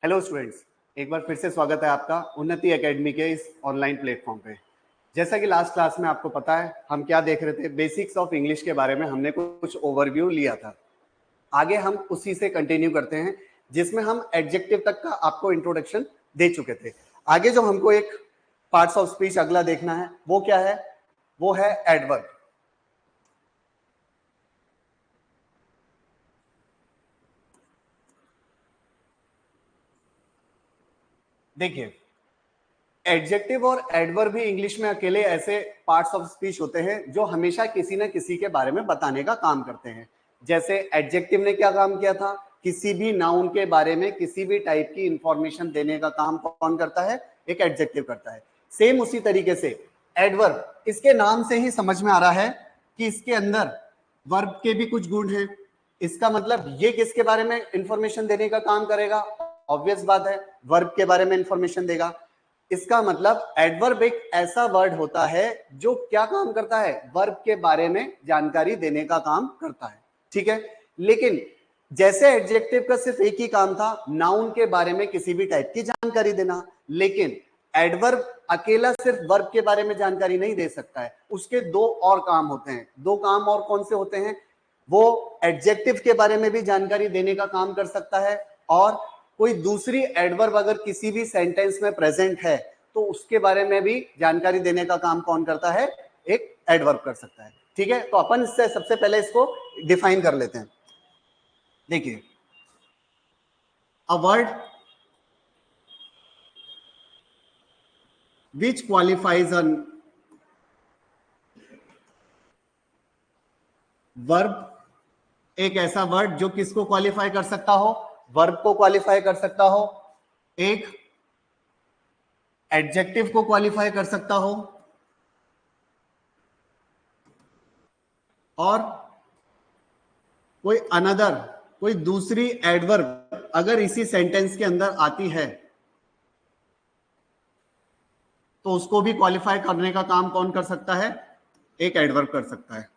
Hello students, एक बार फिर से स्वागत है आपका उन्नति एकेडमी के इस ऑनलाइन प्लेटफॉर्म पे। जैसा कि लास्ट क्लास में आपको पता है हम क्या देख रहे थे, बेसिक्स ऑफ इंग्लिश के बारे में हमने कुछ ओवरव्यू लिया था। आगे हम उसी से कंटिन्यू करते हैं जिसमें हम एडजेक्टिव तक का आपको इंट्रोडक्शन दे चुके थे। आगे जो हमको एक पार्ट्स ऑफ स्पीच अगला देखना है वो क्या है, वो है एडवर्ब। देखिए, एडजेक्टिव और एडवर्ब भी इंग्लिश में अकेले ऐसे पार्ट्स ऑफ स्पीच होते हैं जो हमेशा किसी न किसी के बारे में बताने का काम करते हैं। जैसे एडजेक्टिव ने क्या काम किया था, किसी भी नाउन के बारे में किसी भी टाइप की इंफॉर्मेशन देने का काम कौन करता है, एक एडजेक्टिव करता है। सेम उसी तरीके से एडवर्ब, इसके नाम से ही समझ में आ रहा है कि इसके अंदर वर्ब के भी कुछ गुण हैं। इसका मतलब ये किसके बारे में इंफॉर्मेशन देने का काम करेगा, ऑब्वियस बात है वर्ब के बारे में इंफॉर्मेशन देगा। इसका मतलब एडवर्ब एक ऐसा वर्ड होता है जो क्या काम करता है, वर्ब के बारे में जानकारी देने का काम करता है। ठीक है, लेकिन जैसे एडजेक्टिव का सिर्फ एक ही काम था, नाउन के बारे में किसी भी टाइप की जानकारी देना, लेकिन एडवर्ब अकेला सिर्फ वर्ब के बारे में जानकारी नहीं दे सकता है, उसके दो और काम होते हैं। दो काम और कौन से होते हैं, वो एडजेक्टिव के बारे में भी जानकारी देने का काम कर सकता है, और कोई दूसरी एडवर्ब अगर किसी भी सेंटेंस में प्रेजेंट है तो उसके बारे में भी जानकारी देने का काम कौन करता है, एक एडवर्ब कर सकता है। ठीक है, तो अपन इससे सबसे पहले इसको डिफाइन कर लेते हैं। देखिए, a word which qualifies an verb, एक ऐसा वर्ड जो किसको क्वालिफाई कर सकता हो, वर्ब को क्वालिफाई कर सकता हो, एक एडजेक्टिव को क्वालिफाई कर सकता हो, और कोई दूसरी एडवर्ब अगर इसी सेंटेंस के अंदर आती है तो उसको भी क्वालिफाई करने का काम कौन कर सकता है, एक एडवर्ब कर सकता है।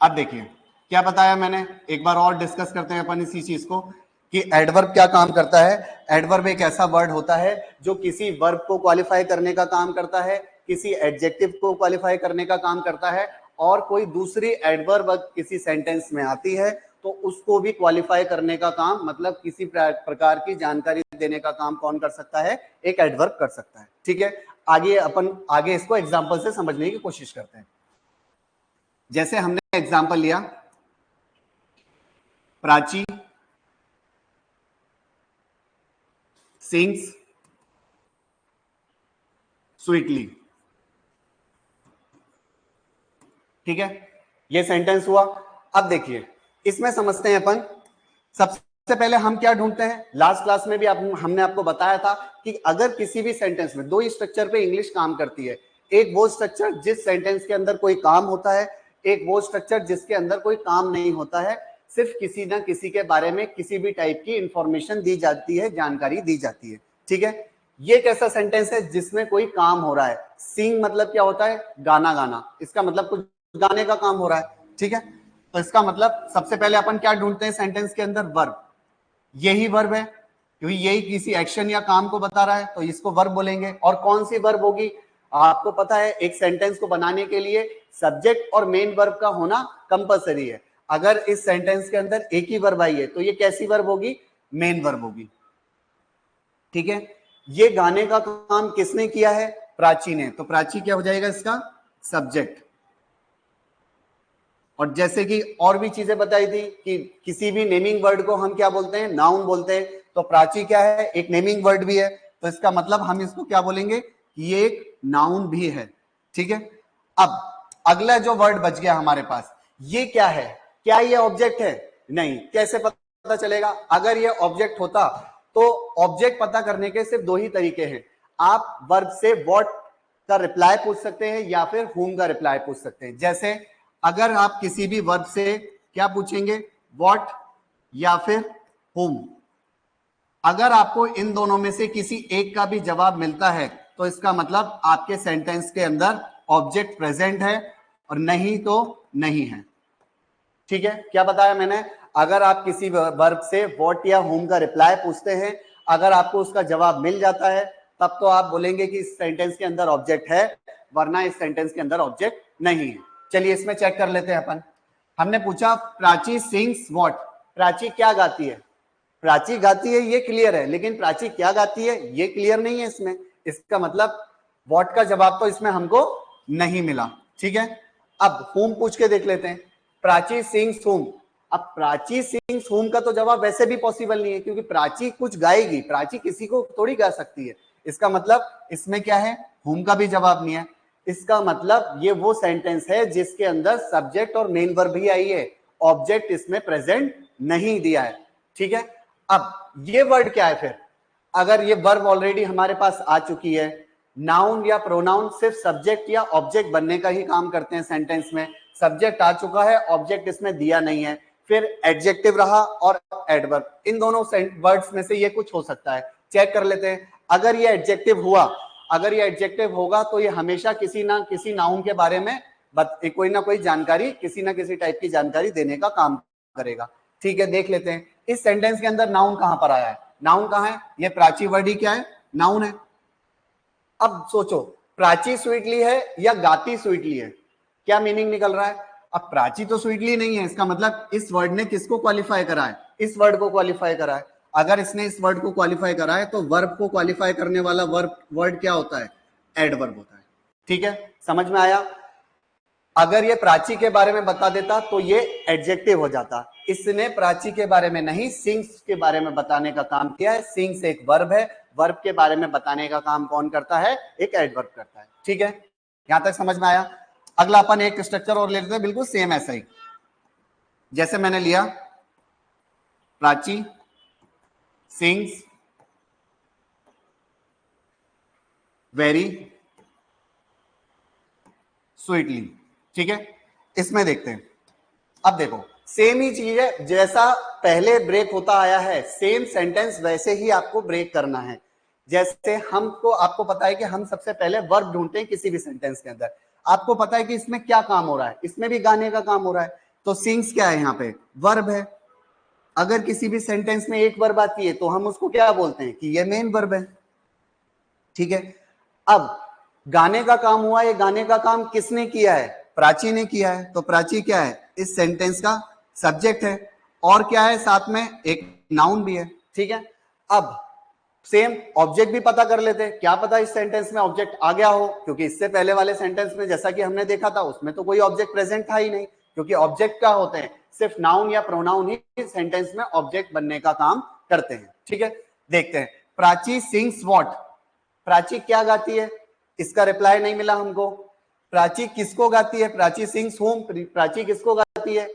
अब देखिए क्या बताया मैंने, एक बार और डिस्कस करते हैं अपन इसी चीज को कि एडवर्ब क्या काम करता है। एडवर्ब एक ऐसा वर्ड होता है जो किसी वर्ब को क्वालिफाई करने का काम करता है, किसी एडजेक्टिव को क्वालिफाई करने का काम करता है, और कोई दूसरी एडवर्ब किसी सेंटेंस में आती है तो उसको भी क्वालिफाई करने का काम, मतलब किसी प्रकार की जानकारी देने का काम कौन कर सकता है, एक एडवर्ब कर सकता है। ठीक है, आगे इसको एग्जांपल से समझने की कोशिश करते हैं। जैसे हमने एग्जांपल लिया, प्राची सिंग्स स्वीटली। ठीक है, ये सेंटेंस हुआ। अब देखिए इसमें समझते हैं अपन, सबसे पहले हम क्या ढूंढते हैं, लास्ट क्लास में भी हमने आपको बताया था कि अगर किसी भी सेंटेंस में दो ही स्ट्रक्चर पे इंग्लिश काम करती है, एक वो स्ट्रक्चर जिस सेंटेंस के अंदर कोई काम होता है, एक वो स्ट्रक्चर जिसके अंदर कोई काम नहीं होता है, सिर्फ किसी ना किसी के बारे में किसी भी टाइप की इंफॉर्मेशन दी जाती है, जानकारी दी जाती है। ठीक है, ये कैसा सेंटेंस है जिसमें कोई काम हो रहा है। सिंग मतलब क्या होता है, गाना गाना, इसका मतलब कुछ गाने का काम हो रहा है। ठीक है, तो इसका मतलब सबसे पहले अपन क्या ढूंढते हैं सेंटेंस के अंदर, वर्ब। यही वर्ब है क्योंकि यही किसी एक्शन या काम को बता रहा है तो इसको वर्ब बोलेंगे। और कौन सी वर्ब होगी, आपको पता है एक सेंटेंस को बनाने के लिए सब्जेक्ट और मेन वर्ब का होना कंपलसरी है। अगर इस सेंटेंस के अंदर एक ही वर्ब आई है तो ये कैसी वर्ब होगी, मेन वर्ब होगी। ठीक है, ये गाने का काम किसने किया है, प्राची ने, तो प्राची क्या हो जाएगा इसका सब्जेक्ट। और जैसे कि और भी चीजें बताई थी कि किसी भी नेमिंग वर्ड को हम क्या बोलते हैं, नाउन बोलते हैं, तो प्राची क्या है, एक नेमिंग वर्ड भी है, तो इसका मतलब हम इसको क्या बोलेंगे, ये एक नाउन भी है। ठीक है, अब अगला जो वर्ड बच गया हमारे पास, ये क्या है, क्या ये ऑब्जेक्ट है, नहीं, कैसे पता चलेगा, अगर ये ऑब्जेक्ट होता तो ऑब्जेक्ट पता करने के सिर्फ दो ही तरीके हैं, आप वर्ब से व्हाट का रिप्लाई पूछ सकते हैं या फिर whom का रिप्लाई पूछ सकते हैं। जैसे अगर आप किसी भी वर्ब से क्या पूछेंगे, व्हाट या फिर whom, अगर आपको इन दोनों में से किसी एक का भी जवाब मिलता है तो इसका मतलब आपके सेंटेंस के अंदर ऑब्जेक्ट प्रेजेंट है, और नहीं तो नहीं है। ठीक है, क्या बताया मैंने, अगर आप किसी वर्ब से व्हाट या हुम का रिप्लाई पूछते हैं, अगर आपको उसका जवाब मिल जाता है तब तो आप बोलेंगे कि इस सेंटेंस के अंदर ऑब्जेक्ट है, वरना इस सेंटेंस के अंदर ऑब्जेक्ट नहीं है। चलिए इसमें चेक कर लेते हैं अपन। हमने पूछा प्राची सिंग्स व्हाट, प्राची क्या गाती है? प्राची गाती है ये क्लियर है, लेकिन प्राची क्या गाती है ये क्लियर नहीं है इसमें। इसका मतलब व्हाट का जवाब तो इसमें हमको नहीं मिला। ठीक है, अब होम पूछ के देख लेते हैं। प्राची सिंग्स होम, अब प्राची सिंग्स होम का तो जवाब वैसे भी पॉसिबल नहीं है, क्योंकि प्राची कुछ गाएगी, प्राची किसी को थोड़ी गा सकती है। इसका मतलब इसमें क्या है, होम का भी जवाब नहीं है। इसका मतलब ये वो सेंटेंस है जिसके अंदर सब्जेक्ट और मेन वर्ब भी आई है, ऑब्जेक्ट इसमें प्रेजेंट नहीं दिया है। ठीक है, अब ये वर्ड क्या है फिर? अगर ये वर्ब ऑलरेडी हमारे पास आ चुकी है, नाउन या प्रोनाउन सिर्फ सब्जेक्ट या ऑब्जेक्ट बनने का ही काम करते हैं सेंटेंस में, सब्जेक्ट आ चुका है, ऑब्जेक्ट इसमें दिया नहीं है, फिर एडजेक्टिव रहा और एडवर्ब, इन दोनों वर्ड्स में से ये कुछ हो सकता है। चेक कर लेते हैं। अगर ये एडजेक्टिव हुआ, अगर ये एडजेक्टिव होगा तो ये हमेशा किसी ना किसी नाउन के बारे में कोई ना कोई जानकारी, किसी ना किसी टाइप की जानकारी देने का काम करेगा। ठीक है, देख लेते हैं इस सेंटेंस के अंदर नाउन कहां पर आया है। नाउन कहां है? ये प्राची वर्ड ही क्या है, नाउन है। अब सोचो प्राची स्वीटली है या गाती स्वीटली है, क्या मीनिंग निकल रहा है? अब प्राची तो स्वीटली नहीं है, इसका मतलब इस वर्ड ने किसको क्वालिफाई करा है? इस वर्ड को क्वालिफाई करा है। अगर इसने इस वर्ड को क्वालिफाई करा है तो वर्ब को क्वालिफाई करने वाला वर्ड क्या होता है? एडवर्ब होता है। ठीक है, समझ में आया? अगर ये प्राची के बारे में बता देता तो ये एडजेक्टिव हो जाता। इसने प्राची के बारे में नहीं, सिंग्स के बारे में बताने का काम किया है। सिंग्स एक वर्ब है, वर्ब के बारे में बताने का काम कौन करता है? एक एडवर्ब करता है। ठीक है, यहां तक समझ में आया? अगला अपन एक स्ट्रक्चर और लेते हैं, बिल्कुल सेम ऐसा ही जैसे मैंने लिया प्राची सिंग्स वेरी स्वीटली। ठीक है, इसमें देखते हैं। अब देखो सेम ही चीज है, जैसा पहले ब्रेक होता आया है सेम सेंटेंस वैसे ही आपको ब्रेक करना है। जैसे हमको, आपको पता है कि हम सबसे पहले वर्ब ढूंढते हैं किसी भी सेंटेंस के अंदर। आपको पता है कि इसमें क्या काम हो रहा है, इसमें भी गाने का काम हो रहा है। तो सिंग्स क्या है? यहाँ पे वर्ब है। अगर किसी भी सेंटेंस में एक वर्ब आती है तो हम उसको क्या बोलते हैं कि ये मेन वर्ब है। ठीक है, अब गाने का काम हुआ, ये गाने का काम किसने किया है? प्राची ने किया है। तो प्राची क्या है? इस सेंटेंस का सब्जेक्ट है। और क्या है साथ में? एक नाउन भी है। ठीक है, अब सेम ऑब्जेक्ट भी पता कर लेते हैं। क्या पता इस सेंटेंस में ऑब्जेक्ट आ गया हो, क्योंकि इससे पहले वाले सेंटेंस में जैसा कि हमने देखा था उसमें तो कोई ऑब्जेक्ट प्रेजेंट था ही नहीं, क्योंकि ऑब्जेक्ट क्या होते हैं? सिर्फ नाउन या प्रोनाउन ही सेंटेंस में ऑब्जेक्ट बनने का काम करते हैं। ठीक है, देखते हैं। प्राची सिंग्स व्हाट, प्राची क्या गाती है? इसका रिप्लाई नहीं मिला हमको। प्राची किसको गाती है? प्राची सिंग्स होम, प्राची किसको गाती है?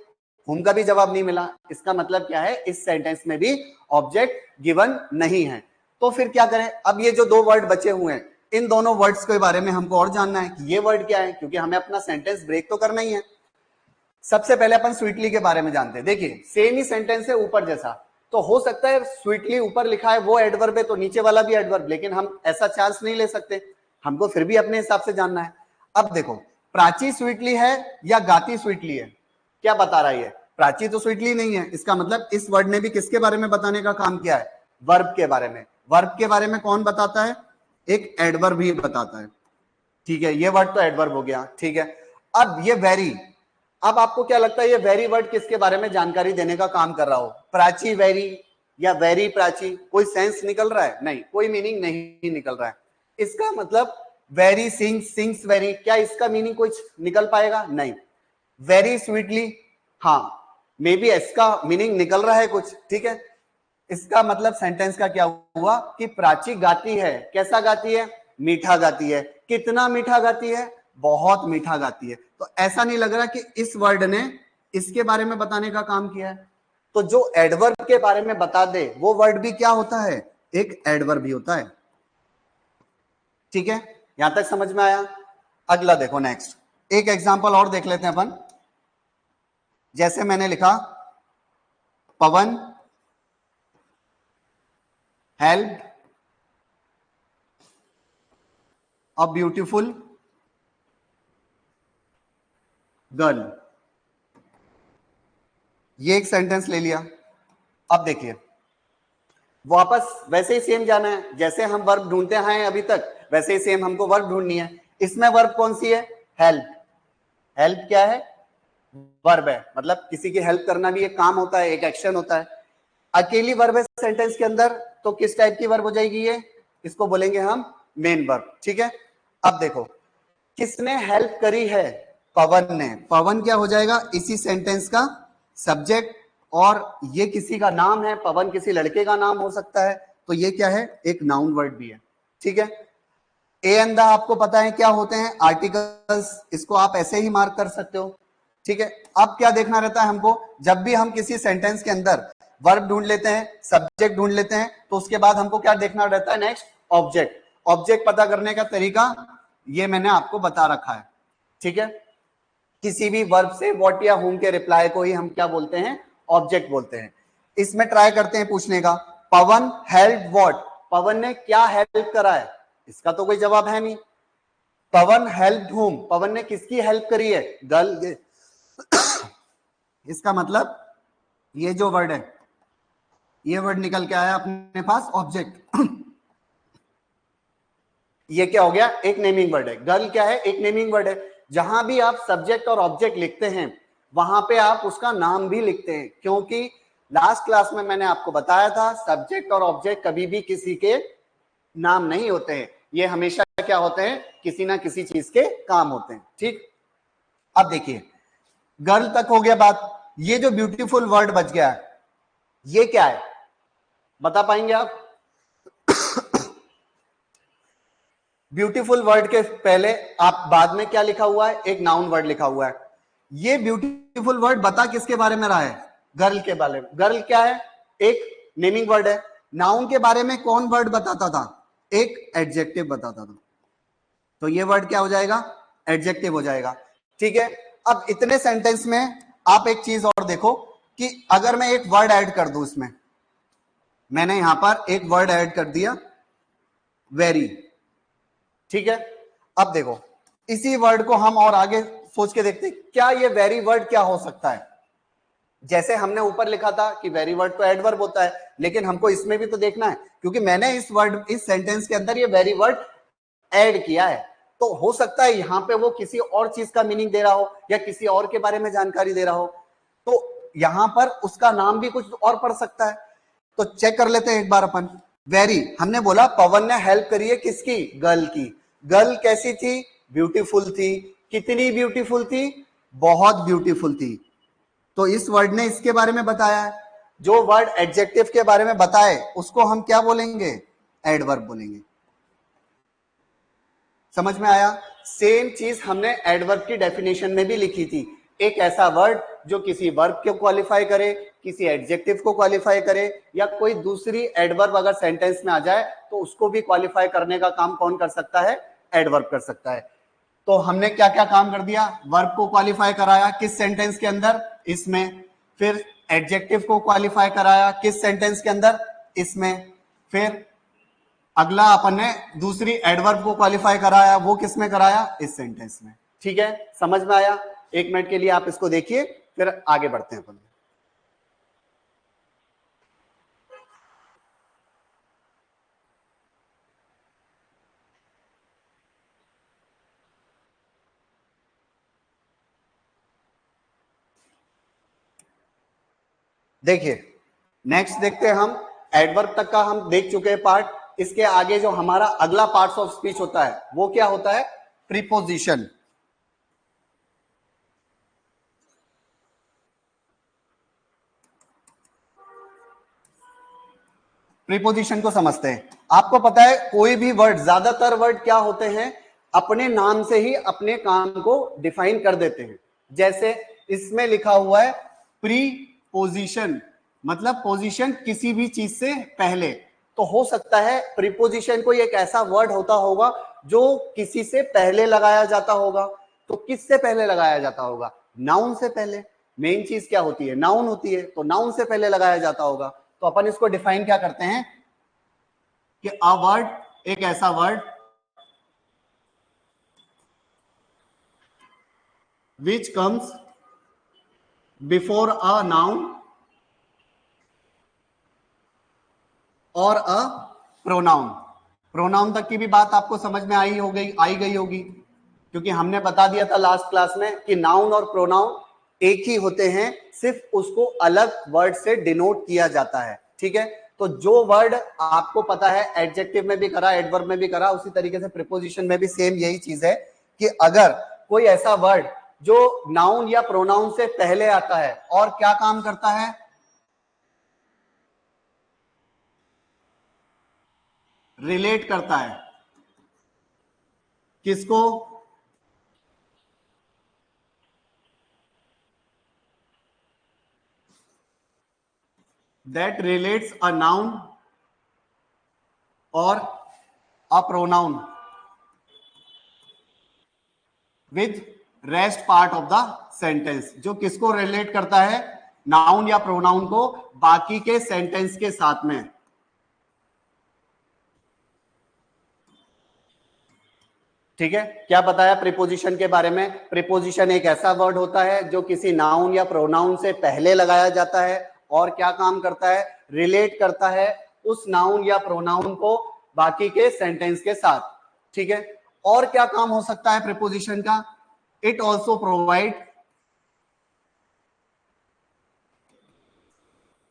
होम का भी जवाब नहीं मिला। इसका मतलब क्या है? इस सेंटेंस में भी ऑब्जेक्ट गिवन नहीं है। तो फिर क्या करें? अब ये जो दो वर्ड बचे हुए हैं, इन दोनों वर्ड्स के बारे में हमको और जानना है कि ये वर्ड क्या है, क्योंकि हमें अपना सेंटेंस ब्रेक तो करना ही है। सबसे पहले अपन स्वीटली के बारे में जानते हैं। देखिए सेम ही सेंटेंस है ऊपर जैसा, तो हो सकता है स्वीटली ऊपर लिखा है वो एडवर्ब है तो नीचे वाला भी एडवर्ब, लेकिन हम ऐसा चांस नहीं ले सकते, हमको फिर भी अपने हिसाब से जानना है। अब देखो प्राची स्वीटली है या गाती स्वीटली है, क्या बता रहा है? प्राची तो स्वीटली नहीं है, इसका मतलब इस वर्ड ने भी किसके बारे में बताने का काम किया है? वर्ब के बारे में। वर्ब के बारे में कौन बताता है? एक एडवर्ब ही बताता है। ठीक है, ये वर्ड तो एडवर्ब हो गया। ठीक है, अब ये वेरी, अब आपको क्या लगता है ये वेरी वर्ड किसके बारे में जानकारी देने का काम कर रहा हो? प्राची वेरी या वेरी प्राची? कोई सेंस निकल रहा है? नहीं, कोई मीनिंग नहीं निकल रहा है। इसका मतलब वेरी सिंग्स, सिंग्स वेरी, क्या इसका मीनिंग कुछ निकल पाएगा? नहीं। वेरी स्वीटली, हाँ मे बी इसका मीनिंग निकल रहा है कुछ। ठीक है, इसका मतलब सेंटेंस का क्या हुआ कि प्राची गाती है। कैसा गाती है? मीठा गाती है। कितना मीठा गाती है? बहुत मीठा गाती है। तो ऐसा नहीं लग रहा कि इस वर्ड ने इसके बारे में बताने का काम किया है। तो जो एडवर्ब के बारे में बता दे वो वर्ड भी क्या होता है? एक एडवर्ब भी होता है। ठीक है, यहां तक समझ में आया? अगला देखो, नेक्स्ट एक एग्जांपल और देख लेते हैं अपन। जैसे मैंने लिखा पवन हेल्प अ ब्यूटीफुल गर्ल ये एक सेंटेंस ले लिया। अब देखिए वापस वैसे ही सेम जाना है, जैसे हम वर्ब ढूंढते हैं अभी तक वैसे ही सेम हमको वर्ब ढूंढनी है। इसमें वर्ब कौन सी है? हेल्प। हेल्प क्या है? वर्ब है, मतलब किसी की हेल्प करना भी एक काम होता है, एक एक्शन होता है। अकेली वर्ब है सेंटेंस के अंदर, तो किस टाइप की वर्ब हो जाएगी ये? इसको बोलेंगे हम मेन वर्ब। ठीक है, अब देखो किसने हेल्प करी है? पवन ने। पवन क्या हो जाएगा इसी सेंटेंस का सब्जेक्ट, और ये किसी का नाम है, पवन किसी लड़के का नाम हो सकता है, तो ये क्या है? एक नाउन वर्ड भी है। ठीक है, ए एंड द आपको पता है क्या होते हैं? आर्टिकल्स। इसको आप ऐसे ही मार्क कर सकते हो। ठीक है, अब क्या देखना रहता है हमको? जब भी हम किसी सेंटेंस के अंदर वर्ब ढूंढ लेते हैं, सब्जेक्ट ढूंढ लेते हैं, तो उसके बाद हमको क्या देखना रहता है? Next object. ऑब्जेक्ट पता करने का तरीका ये मैंने आपको बता रखा है। ठीक है, किसी भी वर्ब से व्हाट या हुम के रिप्लाई को ही हम क्या बोलते हैं? ऑब्जेक्ट बोलते हैं। इसमें ट्राई करते हैं पूछने का, पवन हेल्प व्हाट? पवन ने क्या हेल्प करा है? इसका तो कोई जवाब है नहीं। पवन हेल्प हुम? पवन ने किसकी हेल्प करी है? गर्ल। इसका मतलब ये जो वर्ड है, ये वर्ड निकल के आया अपने पास ऑब्जेक्ट। ये क्या हो गया? एक नेमिंग वर्ड है। गर्ल क्या है? एक नेमिंग वर्ड है। जहां भी आप सब्जेक्ट और ऑब्जेक्ट लिखते हैं वहां पे आप उसका नाम भी लिखते हैं, क्योंकि लास्ट क्लास में मैंने आपको बताया था सब्जेक्ट और ऑब्जेक्ट कभी भी किसी के नाम नहीं होते हैं, ये हमेशा क्या होते हैं? किसी ना किसी चीज के काम होते हैं। ठीक, अब देखिए गर्ल तक हो गया बात। ये जो ब्यूटीफुल वर्ड बच गया है ये क्या है? बता पाएंगे आप? ब्यूटीफुल वर्ड के पहले आप बाद में क्या लिखा हुआ है? एक नाउन वर्ड लिखा हुआ है। ये ब्यूटीफुल वर्ड बता किसके बारे में रहा है? गर्ल के बारे में। गर्ल क्या है? एक नेमिंग वर्ड है। नाउन के बारे में कौन वर्ड बताता था? एक एडजेक्टिव बताता था। तो ये वर्ड क्या हो जाएगा? एडजेक्टिव हो जाएगा। ठीक है, अब इतने सेंटेंस में आप एक चीज और देखो कि अगर मैं एक वर्ड ऐड कर दूं इसमें, मैंने यहां पर एक वर्ड ऐड कर दिया वेरी। ठीक है, अब देखो इसी वर्ड को हम और आगे सोच के देखते क्या ये वेरी वर्ड क्या हो सकता है। जैसे हमने ऊपर लिखा था कि वेरी वर्ड तो एडवर्ब होता है, लेकिन हमको इसमें भी तो देखना है, क्योंकि मैंने इस सेंटेंस के अंदर ये वेरी वर्ड ऐड किया है, तो हो सकता है यहां पे वो किसी और चीज का मीनिंग दे रहा हो या किसी और के बारे में जानकारी दे रहा हो, तो यहां पर उसका नाम भी कुछ और पड़ सकता है। तो चेक कर लेते हैं एक बार अपन। वेरी, हमने बोला पवन ने हेल्प करी है किसकी? गर्ल की। गर्ल कैसी थी? ब्यूटीफुल थी। कितनी ब्यूटीफुल थी? बहुत ब्यूटीफुल थी। तो इस वर्ड ने इसके बारे में बताया है। जो वर्ड एडजेक्टिव के बारे में बताए उसको हम क्या बोलेंगे? एडवर्ब बोलेंगे। समझ में आया? सेम चीज हमने एडवर्ब की डेफिनेशन में भी लिखी थी। एक ऐसा वर्ड जो किसी वर्ब को क्वालिफाई करे, किसी एडजेक्टिव को क्वालिफाई करे, या कोई दूसरी एडवर्ब अगर सेंटेंस में आ जाए तो उसको भी क्वालिफाई करने का काम कौन कर सकता है? एडवर्ब कर सकता है। तो हमने क्या क्या काम कर दिया? वर्ब को क्वालिफाई कराया किस सेंटेंस के अंदर? इसमें। फिर एडजेक्टिव को क्वालिफाई कराया किस सेंटेंस के अंदर? इसमें। फिर अगला अपन ने दूसरी एडवर्ब को क्वालिफाई कराया, वो किस में कराया? इस सेंटेंस में। ठीक है, समझ में आया? एक मिनट के लिए आप इसको देखिए, फिर आगे बढ़ते हैं अपन। देखिए नेक्स्ट देखते हैं हम, एडवर्ब तक का हम देख चुके हैं पार्ट। इसके आगे जो हमारा अगला पार्ट ऑफ स्पीच होता है वो क्या होता है? प्रीपोजिशन। प्रीपोजिशन को समझते हैं। आपको पता है कोई भी वर्ड, ज्यादातर वर्ड क्या होते हैं? अपने नाम से ही अपने काम को डिफाइन कर देते हैं। जैसे इसमें लिखा हुआ है प्रीपोजिशन, मतलब पोजीशन किसी भी चीज से पहले। तो हो सकता है प्रीपोजिशन कोई एक ऐसा वर्ड होता होगा जो किसी से पहले लगाया जाता होगा। तो किससे पहले लगाया जाता होगा? नाउन से पहले। मेन चीज क्या होती है? नाउन होती है, तो नाउन से पहले लगाया जाता होगा। तो अपन इसको डिफाइन क्या करते हैं कि अ वर्ड, एक ऐसा word which comes before a noun और अ प्रोनाउन। प्रोनाउन तक की भी बात आपको समझ में आई गई होगी, क्योंकि हमने बता दिया था लास्ट क्लास में कि नाउन और प्रोनाउन एक ही होते हैं, सिर्फ उसको अलग वर्ड से डिनोट किया जाता है। ठीक है, तो जो वर्ड आपको पता है एडजेक्टिव में भी करा, एडवर्ब में भी करा, उसी तरीके से प्रीपोजिशन में भी सेम यही चीज है कि अगर कोई ऐसा वर्ड जो नाउन या प्रोनाउन से पहले आता है और क्या काम करता है, रिलेट करता है किसको, that relates a noun or a pronoun with rest part of the sentence, जो किसको रिलेट करता है, नाउन या प्रोनाउन को बाकी के सेंटेंस के साथ में। ठीक है, क्या बताया प्रीपोजिशन के बारे में? प्रीपोजिशन एक ऐसा वर्ड होता है जो किसी नाउन या प्रोनाउन से पहले लगाया जाता है और क्या काम करता है, रिलेट करता है उस नाउन या प्रोनाउन को बाकी के सेंटेंस के साथ। ठीक है, और क्या काम हो सकता है प्रीपोजिशन का? It also provide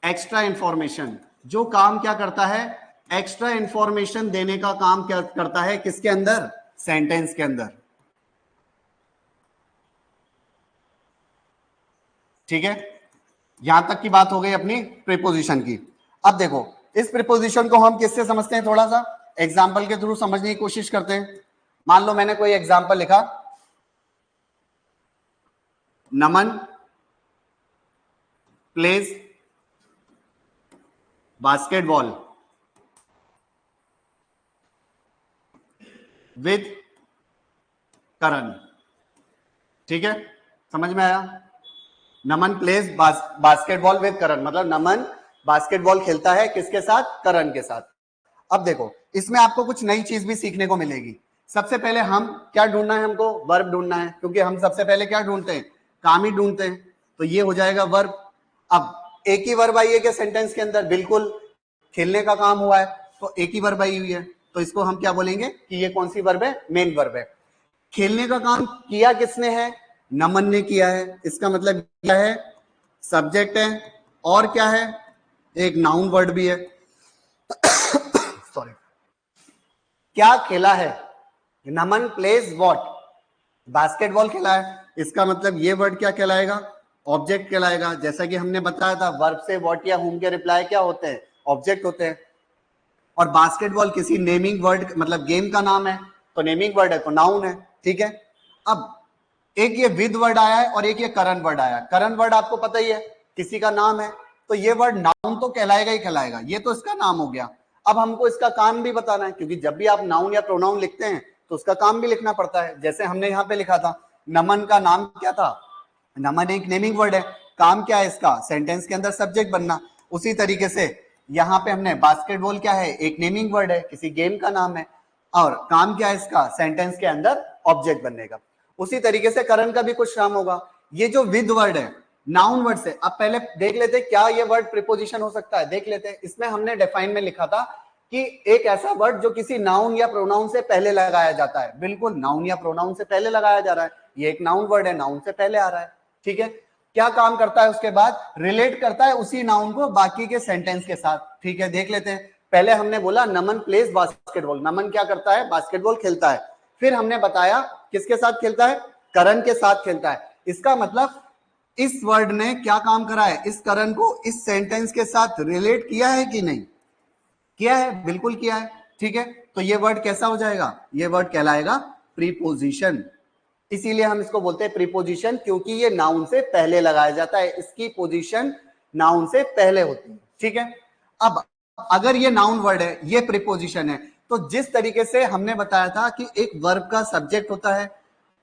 extra information. जो काम क्या करता है, एक्स्ट्रा इंफॉर्मेशन देने का काम क्या करता है, किसके अंदर, सेंटेंस के अंदर। ठीक है, यहां तक की बात हो गई अपनी प्रीपोजिशन की। अब देखो इस प्रीपोजिशन को हम किससे समझते हैं, थोड़ा सा एग्जाम्पल के थ्रू समझने की कोशिश करते हैं। मान लो मैंने कोई एग्जाम्पल लिखा, नमन प्लेज बास्केटबॉल विद करण। ठीक है, समझ में आया? नमन प्लेज बास्केटबॉल विद करण, मतलब नमन बास्केटबॉल खेलता है किसके साथ, करण के साथ। अब देखो इसमें आपको कुछ नई चीज भी सीखने को मिलेगी। सबसे पहले हम क्या ढूंढना है, हमको वर्ब ढूंढना है, क्योंकि हम सबसे पहले क्या ढूंढते हैं, काम ही ढूंढते हैं। तो ये हो जाएगा वर्ब। अब एक ही वर्ब आई है कि सेंटेंस के अंदर, बिल्कुल खेलने का काम हुआ है तो एक ही वर्ब आई हुई है, तो इसको हम क्या बोलेंगे कि ये कौन सी वर्ब है, मेन वर्ब है। खेलने का काम किया किसने है, नमन ने किया है, इसका मतलब क्या है, सब्जेक्ट है और क्या है, एक नाउन वर्ड भी है। सॉरी, क्या खेला है, नमन प्लेज व्हाट, बास्केटबॉल खेला है, इसका मतलब ये वर्ड क्या कहलाएगा, ऑब्जेक्ट कहलाएगा। जैसा कि हमने बताया था वर्ब से व्हाट या हुम के रिप्लाई क्या होते हैं, ऑब्जेक्ट होते हैं। और बास्केटबॉल किसी नेमिंग वर्ड मतलब गेम का नाम है, तो नेमिंग वर्ड है तो नाउन है। ठीक है, अब एक ये विद वर्ड आया है और एक ये करंट वर्ड आया है। करंट वर्ड आपको पता ही है किसी का नाम है, तो ये वर्ड नाउन तो कहलाएगा ही कहलाएगा, ये तो इसका नाम हो गया। अब हमको इसका काम भी बताना है, क्योंकि जब भी आप नाउन या प्रोनाउन लिखते हैं तो उसका काम भी लिखना पड़ता है। जैसे हमने यहाँ पे लिखा था नमन का नाम क्या था, नमन एक नेमिंग वर्ड है, काम क्या है इसका, सेंटेंस के अंदर सब्जेक्ट बनना। उसी तरीके से यहाँ पे हमने बास्केटबॉल क्या है, एक नेमिंग वर्ड है, किसी गेम का नाम है, और काम क्या है इसका, सेंटेंस के अंदर ऑब्जेक्ट बनने का। उसी तरीके से करंट का भी कुछ काम होगा। ये जो विद वर्ड है नाउन वर्ड से, अब पहले देख लेते क्या ये वर्ड प्रीपोजिशन हो सकता है, देख लेते हैं। इसमें हमने डिफाइन में लिखा था कि एक ऐसा वर्ड जो किसी नाउन या प्रोनाउन से पहले लगाया जाता है, बिल्कुल नाउन या प्रोनाउन से पहले लगाया जा रहा है, ये एक नाउन वर्ड है, नाउन से पहले आ रहा है। ठीक है, क्या काम करता है उसके बाद, रिलेट करता है उसी नाउन को बाकी के सेंटेंस के साथ। ठीक है, देख लेते हैं। पहले हमने बोला नमन प्लेज बास्केटबॉल, नमन क्या करता है, बास्केटबॉल खेलता है। फिर हमने बताया किसके साथ खेलता है, करण के साथ खेलता है। इसका मतलब इस वर्ड ने क्या काम करा है, इस करण को इस सेंटेंस के साथ रिलेट किया है कि नहीं किया है, बिल्कुल किया है। ठीक है, तो ये वर्ड कैसा हो जाएगा, ये वर्ड कहलाएगा प्रीपोजिशन। इसीलिए हम इसको बोलते हैं प्रीपोजिशन, क्योंकि ये नाउन से पहले लगाया जाता है, इसकी पोजीशन नाउन से पहले होती है। ठीक है, अब अगर ये नाउन वर्ड है, ये प्रीपोजिशन है, तो जिस तरीके से हमने बताया था कि एक वर्ब का सब्जेक्ट होता है,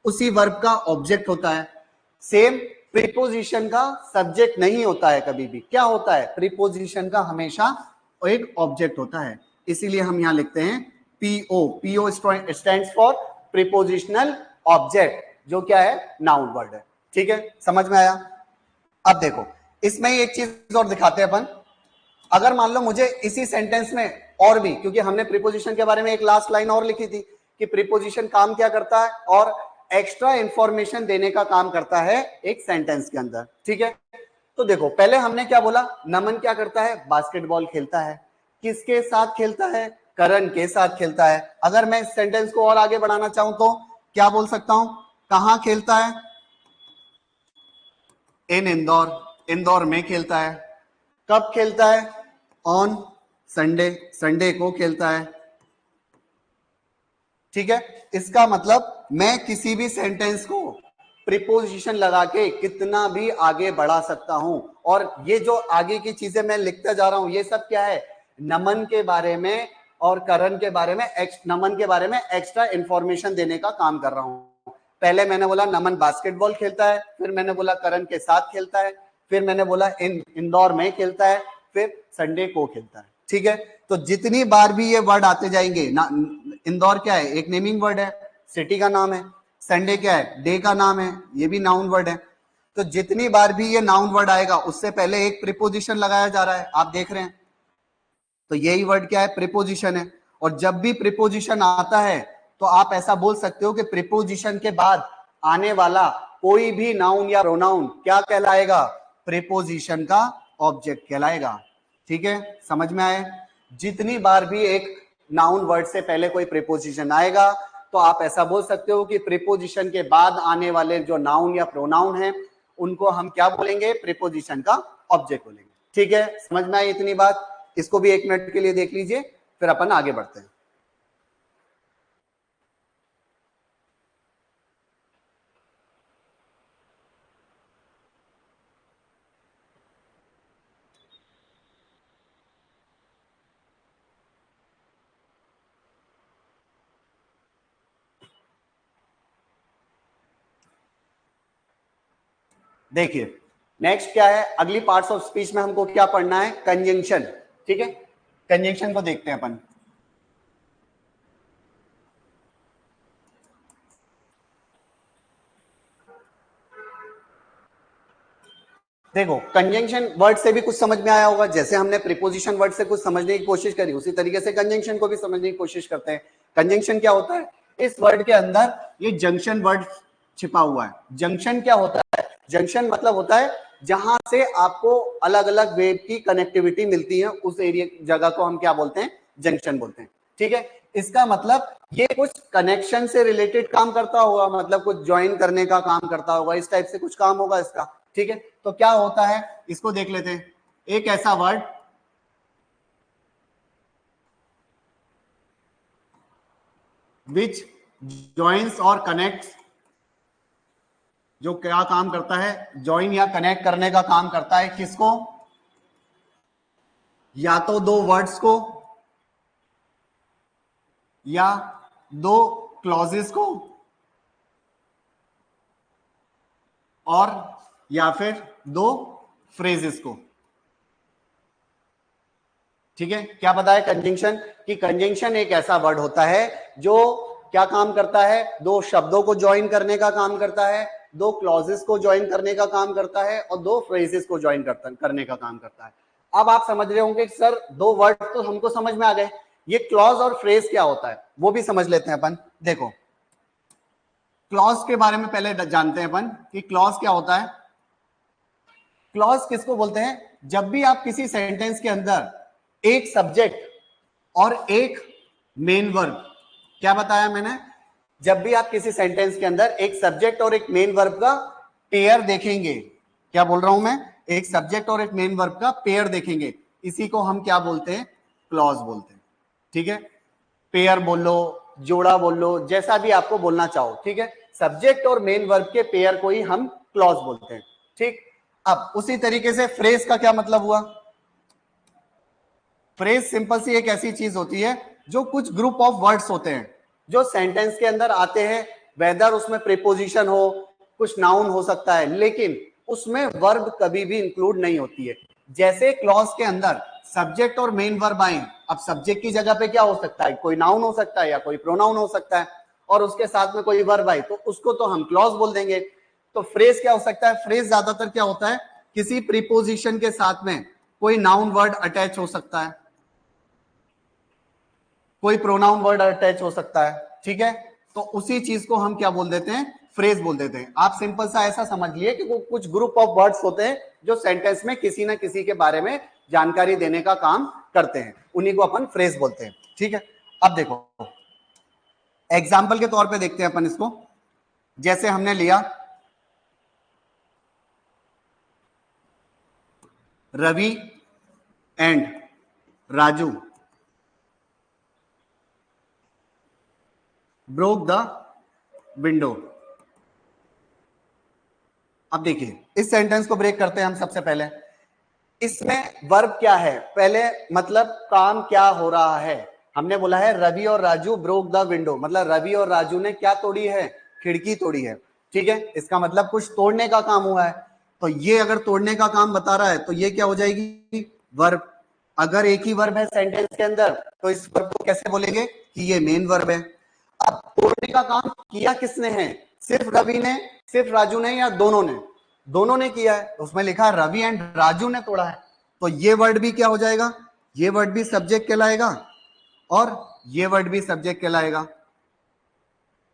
उसी वर्ब का ऑब्जेक्ट होता है, सेम प्रीपोजिशन का सब्जेक्ट नहीं होता है कभी भी। क्या होता है, प्रीपोजिशन का हमेशा एक ऑब्जेक्ट होता है। इसीलिए हम यहां लिखते हैं PO, PO stands for prepositional object, जो क्या है, नाउन वर्ड है। ठीक है, समझ में आया? अब देखो इसमें ही एक चीज और दिखाते हैं अपन। अगर मान लो मुझे इसी सेंटेंस में और भी, क्योंकि हमने प्रीपोजिशन के बारे में एक लास्ट लाइन और लिखी थी कि प्रीपोजिशन काम क्या करता है और एक्स्ट्रा इंफॉर्मेशन देने का काम करता है एक सेंटेंस के अंदर, ठीक है। तो देखो पहले हमने क्या बोला, नमन क्या करता है, बास्केटबॉल खेलता है। किसके साथ खेलता है, करण के साथ खेलता है। अगर मैं इस सेंटेंस को और आगे बढ़ाना चाहूं तो क्या बोल सकता हूं, कहां खेलता है, इन इंदौर, इंदौर में खेलता है। कब खेलता है, ऑन संडे, संडे को खेलता है, ठीक है। इसका मतलब मैं किसी भी सेंटेंस को प्रीपोजिशन लगा के कितना भी आगे बढ़ा सकता हूं। और ये जो आगे की चीजें मैं लिखता जा रहा हूं ये सब क्या है, नमन के बारे में और करण के बारे में, नमन के बारे में एक्स्ट्रा इंफॉर्मेशन देने का काम कर रहा हूं। पहले मैंने बोला नमन बास्केटबॉल खेलता है, फिर मैंने बोला करण के साथ खेलता है, फिर मैंने बोला इंदौर में खेलता है, फिर संडे को खेलता है, ठीक है। तो जितनी बार भी ये वर्ड आते जाएंगे ना, इंदौर क्या है, एक नेमिंग वर्ड है, सिटी का नाम है। संडे क्या है, डे का नाम है, ये भी नाउन वर्ड है। तो जितनी बार भी ये नाउन वर्ड आएगा उससे पहले एक प्रीपोजिशन लगाया जा रहा है, आप देख रहे हैं। तो यही वर्ड क्या है, प्रीपोजिशन है। और जब भी प्रीपोजिशन आता है तो आप ऐसा बोल सकते हो कि प्रीपोजिशन के बाद आने वाला कोई भी नाउन या प्रोनाउन क्या कहलाएगा, प्रीपोजिशन का ऑब्जेक्ट कहलाएगा, ठीक है। समझ में आए, जितनी बार भी एक नाउन वर्ड से पहले कोई प्रीपोजिशन आएगा तो आप ऐसा बोल सकते हो कि प्रीपोजिशन के बाद आने वाले जो नाउन या प्रोनाउन है उनको हम क्या बोलेंगे, प्रीपोजिशन का ऑब्जेक्ट बोलेंगे, ठीक है। समझ में आई इतनी बात, इसको भी 1 मिनट के लिए देख लीजिए फिर अपन आगे बढ़ते हैं। देखिए नेक्स्ट क्या है, अगली पार्ट्स ऑफ स्पीच में हमको क्या पढ़ना है, कंजंक्शन, ठीक है। कंजंक्शन को देखते हैं अपन। देखो कंजंक्शन वर्ड से भी कुछ समझ में आया होगा, जैसे हमने प्रीपोजिशन वर्ड से कुछ समझने की कोशिश करी उसी तरीके से कंजंक्शन को भी समझने की कोशिश करते हैं। कंजंक्शन क्या होता है, इस वर्ड के अंदर ये जंक्शन वर्ड छिपा हुआ है। जंक्शन क्या होता है, जंक्शन मतलब होता है जहां से आपको अलग अलग वेव की कनेक्टिविटी मिलती है, उस एरिया जगह को हम क्या बोलते हैं, जंक्शन बोलते हैं, ठीक है। इसका मतलब ये कुछ कनेक्शन से रिलेटेड काम करता होगा, मतलब कुछ ज्वाइन करने का काम करता होगा, इस टाइप से कुछ काम होगा इसका, ठीक है। तो क्या होता है इसको देख लेते हैं। एक ऐसा वर्ड विच ज्वाइंस और कनेक्ट्स, जो क्या काम करता है, ज्वाइन या कनेक्ट करने का काम करता है, किसको, या तो दो वर्ड्स को या दो क्लॉजेस को और या फिर दो फ्रेजेस को, ठीक है। क्या पता है कंजंक्शन, कि कंजंक्शन एक ऐसा वर्ड होता है जो क्या काम करता है, दो शब्दों को ज्वाइन करने का काम करता है, दो क्लॉजेस को ज्वाइन करने का काम करता है और दो फ्रेजेस को ज्वाइन करने का काम करता है। अब आप समझ रहे होंगे सर दो वर्ड तो हमको समझ में आ गए, ये क्लॉज और फ्रेज क्या होता है वो भी समझ लेते हैं अपन। देखो क्लॉज के बारे में पहले जानते हैं अपन कि क्लॉज क्या होता है। क्लॉज किसको बोलते हैं, जब भी आप किसी सेंटेंस के अंदर एक सब्जेक्ट और एक मेन वर्ब, क्या बताया मैंने, जब भी आप किसी सेंटेंस के अंदर एक सब्जेक्ट और एक मेन वर्ब का पेयर देखेंगे, क्या बोल रहा हूं मैं, एक सब्जेक्ट और एक मेन वर्ब का पेयर देखेंगे, इसी को हम क्या बोलते हैं, क्लॉज बोलते हैं, ठीक है। पेयर बोल लो, जोड़ा बोल लो, जैसा भी आपको बोलना चाहो, ठीक है। सब्जेक्ट और मेन वर्ब के पेयर को ही हम क्लॉज बोलते हैं, ठीक। अब उसी तरीके से फ्रेज का क्या मतलब हुआ, फ्रेज सिंपल सी एक ऐसी चीज होती है जो कुछ ग्रुप ऑफ वर्ड्स होते हैं जो सेंटेंस के अंदर आते हैं, वेदर उसमें प्रीपोजिशन हो, कुछ नाउन हो सकता है, लेकिन उसमें वर्ब कभी भी इंक्लूड नहीं होती है। जैसे क्लॉज के अंदर सब्जेक्ट और मेन वर्ब आए, अब सब्जेक्ट की जगह पे क्या हो सकता है, कोई नाउन हो सकता है या कोई प्रोनाउन हो सकता है, और उसके साथ में कोई वर्ब आए तो उसको तो हम क्लॉज बोल देंगे। तो फ्रेज क्या हो सकता है, फ्रेज ज्यादातर क्या होता है किसी प्रीपोजिशन के साथ में कोई नाउन वर्ड अटैच हो सकता है, कोई प्रोनाउन वर्ड अटैच हो सकता है, ठीक है। तो उसी चीज को हम क्या बोल देते हैं, फ्रेज बोल देते हैं। आप सिंपल सा ऐसा समझ लिए कि वो कुछ ग्रुप ऑफ वर्ड्स होते हैं जो सेंटेंस में किसी ना किसी के बारे में जानकारी देने का काम करते हैं, उन्हीं को अपन फ्रेज बोलते हैं, ठीक है। अब देखो एग्जाम्पल के तौर पे देखते हैं अपन इसको। जैसे हमने लिया Ravi and Raju broke the window. अब देखिए इस सेंटेंस को ब्रेक करते हैं हम। सबसे पहले इसमें वर्ब क्या है, पहले मतलब काम क्या हो रहा है। हमने बोला है रवि और राजू ब्रोक द विंडो, मतलब रवि और राजू ने क्या तोड़ी है, खिड़की तोड़ी है, ठीक है। इसका मतलब कुछ तोड़ने का काम हुआ है। तो ये अगर तोड़ने का काम बता रहा है तो ये क्या हो जाएगी, वर्ब। अगर एक ही वर्ब है सेंटेंस के अंदर तो इस वर्ब को कैसे बोलेंगे कि ये मेन वर्ब है। अब तोड़ने का काम किया किसने है, सिर्फ रवि ने, सिर्फ राजू ने, या दोनों ने? दोनों ने किया है। उसमें लिखा रवि एंड राजू ने तोड़ा है, तो ये वर्ड भी क्या हो जाएगा, ये वर्ड भी सब्जेक्ट कहलाएगा और ये वर्ड भी सब्जेक्ट कहलाएगा।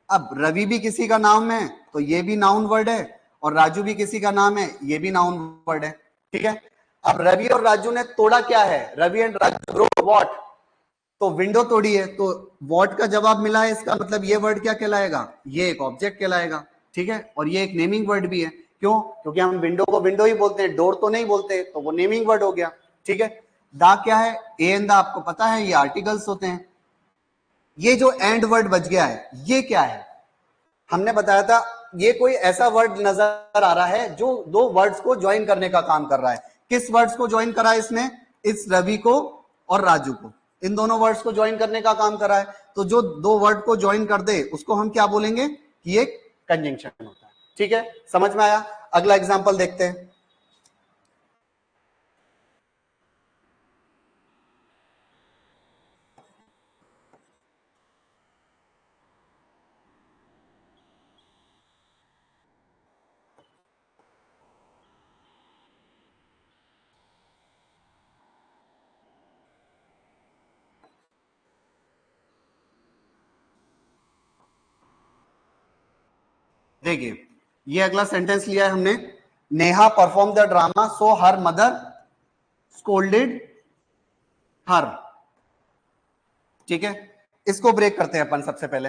अब रवि भी किसी का नाम है तो ये भी नाउन वर्ड है, और राजू भी किसी का नाम है, ये भी नाउन वर्ड है, ठीक है। अब रवि और राजू ने तोड़ा क्या है, Ravi and Raju broke what, तो विंडो तोड़ी है, तो व्हाट का जवाब मिला है, इसका मतलब ये वर्ड क्या कहलाएगा, ये एक ऑब्जेक्ट कहलाएगा, ठीक है। और ये एक नेमिंग वर्ड भी है, क्यों, क्योंकि हम विंडो को विंडो ही बोलते हैं, डोर तो नहीं बोलते, तो वो नेमिंग वर्ड हो गया, ठीक है। दा क्या है, ए एंड दा आपको पता है ये आर्टिकल्स होते हैं। ये जो एंड वर्ड बच गया है ये क्या है, हमने बताया था ये कोई ऐसा वर्ड नजर आ रहा है जो दो वर्ड्स को ज्वाइन करने का काम कर रहा है। किस वर्ड्स को ज्वाइन करा है इसने, इस रवि को और राजू को, इन दोनों वर्ड्स को ज्वाइन करने का काम कर रहा है। तो जो दो वर्ड को ज्वाइन कर दे उसको हम क्या बोलेंगे कि एक कंजंक्शन होता है, ठीक है। समझ में आया। अगला एग्जांपल देखते हैं। देखिए ये अगला सेंटेंस लिया है हमने, Neha perform the drama so her mother scolded her, ठीक है। इसको ब्रेक करते हैं अपन। सबसे पहले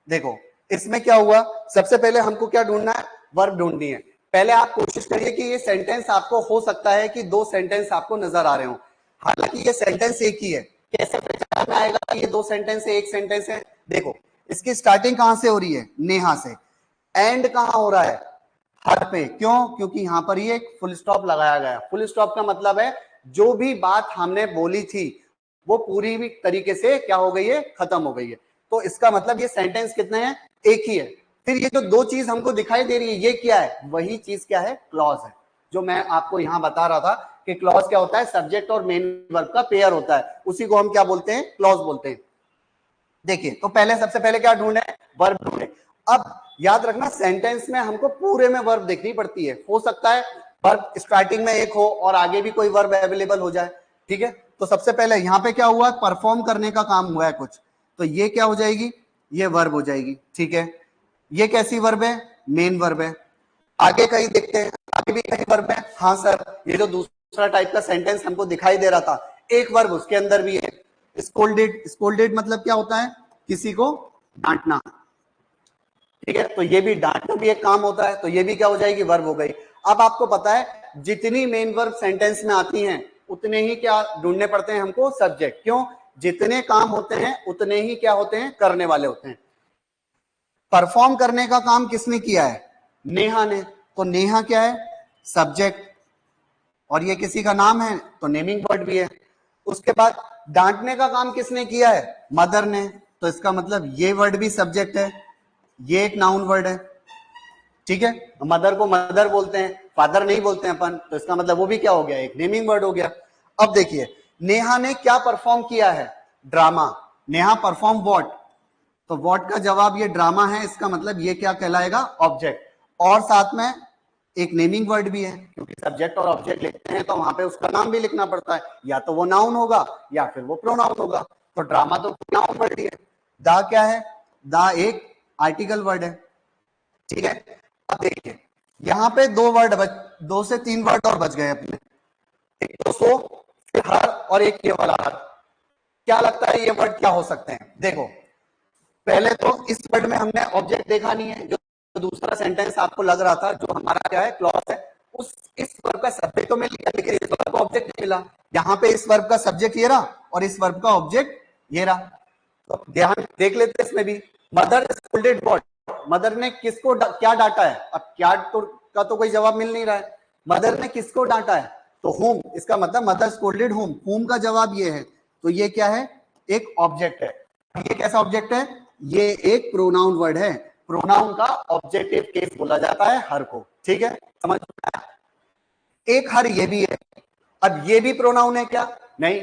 देखो इसमें क्या हुआ, सबसे पहले हमको क्या ढूंढना है, वर्ब ढूंढनी है। पहले आप कोशिश करिए कि ये सेंटेंस आपको, हो सकता है कि दो सेंटेंस आपको नजर आ रहे हो, हालांकि ये सेंटेंस एक ही है। कैसे पहचान में आएगा कि ये दो सेंटेंस है, एक सेंटेंस है? देखो इसकी स्टार्टिंग कहां से हो रही है, नेहा से, एंड कहां हो रहा है, हर पे। क्यों, क्योंकि यहां पर ये एक फुल स्टॉप लगाया गया। फुल स्टॉप का मतलब है जो भी बात हमने बोली थी वो पूरी भी तरीके से क्या हो गई है, खत्म हो गई है। तो इसका मतलब ये सेंटेंस कितने हैं, एक ही है। फिर ये जो दो चीज हमको दिखाई दे रही है ये क्या है, वही चीज क्या है, क्लॉज है। जो मैं आपको यहां बता रहा था कि क्लॉज क्या होता है, सब्जेक्ट और मेन वर्ब का पेयर होता है, उसी को हम क्या बोलते हैं, क्लॉज बोलते हैं। देखिए तो पहले सबसे पहले क्या ढूंढे, वर्ब ढूंढे। अब याद रखना सेंटेंस में हमको पूरे में वर्ब देखनी पड़ती है। हो सकता है वर्ब स्टार्टिंग में एक हो और आगे भी कोई वर्ब अवेलेबल हो जाए, ठीक है। तो सबसे पहले यहाँ पे क्या हुआ, परफॉर्म करने का काम हुआ है कुछ, तो ये क्या हो जाएगी, ये वर्ब हो जाएगी, ठीक है। ये कैसी वर्ब है, मेन वर्ब है। आगे कहीं देखते हैं, आगे भी कहीं वर्ब है। हाँ सर, ये जो दूसरा टाइप का सेंटेंस हमको दिखाई दे रहा था, एक वर्ब उसके अंदर भी है, स्कोल्डेड। स्कोल्डेड मतलब क्या होता है, किसी को डांटना, ठीक है। तो ये भी डांटना भी एक काम होता है, तो ये भी क्या हो जाएगी, वर्ब हो गई। अब आपको पता है जितनी मेन वर्ब सेंटेंस में आती हैं उतने ही क्या ढूंढने पड़ते हैं हमको, सब्जेक्ट। क्यों, जितने काम होते हैं उतने ही क्या होते हैं, करने वाले होते हैं। परफॉर्म करने का काम किसने किया है, नेहा ने, तो नेहा क्या है, सब्जेक्ट, और ये किसी का नाम है तो नेमिंग वर्ड भी है। उसके बाद डांटने का काम किसने किया है, मदर ने, तो इसका मतलब ये वर्ड भी सब्जेक्ट है, ये एक नाउन वर्ड है, ठीक है। मदर को मदर बोलते हैं, फादर नहीं बोलते हैं अपन, तो इसका मतलब वो भी क्या हो गया, एक नेमिंग वर्ड हो गया। अब देखिए नेहा ने क्या परफॉर्म किया है, ड्रामा। नेहा परफॉर्म व्हाट, तो व्हाट का जवाब ये ड्रामा है, इसका मतलब ये क्या कहलाएगा, ऑब्जेक्ट। और साथ में एक नेमिंग वर्ड भी है, क्योंकि सब्जेक्ट और ऑब्जेक्ट लिखते हैं तो वहां पे उसका नाम भी लिखना पड़ता है, या तो वो नाउन होगा या फिर वो प्रोनाउन होगा। तो ड्रामा तो नाउन वर्ड ही है। द क्या है? द एक आर्टिकल वर्ड है, ठीक है। अब देखिए यहाँ पे दो से तीन वर्ड और बच गए अपने, एक तो सो, फिर हर, और एक ये वाला हर। क्या लगता है ये वर्ड क्या हो सकते हैं? देखो पहले तो इस वर्ड में हमने ऑब्जेक्ट देखा नहीं है, जो दूसरा सेंटेंस आपको लग रहा था जो हमारा क्या है, क्लॉज है, उस इस वर्ब का सब्जेक्ट तो मिल गया, लेकिन इस वर्ब का ऑब्जेक्ट नहीं मिला। यहाँ पे इस वर्ब का सब्जेक्ट ये रहा और इस वर्ब का ऑब्जेक्ट ये रहा। तो ध्यान देख लेते हैं इसमें भी। मदर स्कोल्डेड व्हाट, मदर ने किसको क्या डांटा है? अब क्या का तो कोई जवाब मिल नहीं रहा है। मदर ने किसको डांटा है? तो होम, इसका मतलब मदर स्कोल्डेड होम, होम का जवाब ये है। तो ये क्या है? एक ऑब्जेक्ट है। ये कैसा ऑब्जेक्ट है? ये एक प्रोनाउन वर्ड है। प्रोनाउन का ऑब्जेक्टिव केस बोला जाता है हर को, ठीक है, समझ में आया? एक हर ये भी है। अब ये भी प्रोनाउन है क्या? नहीं,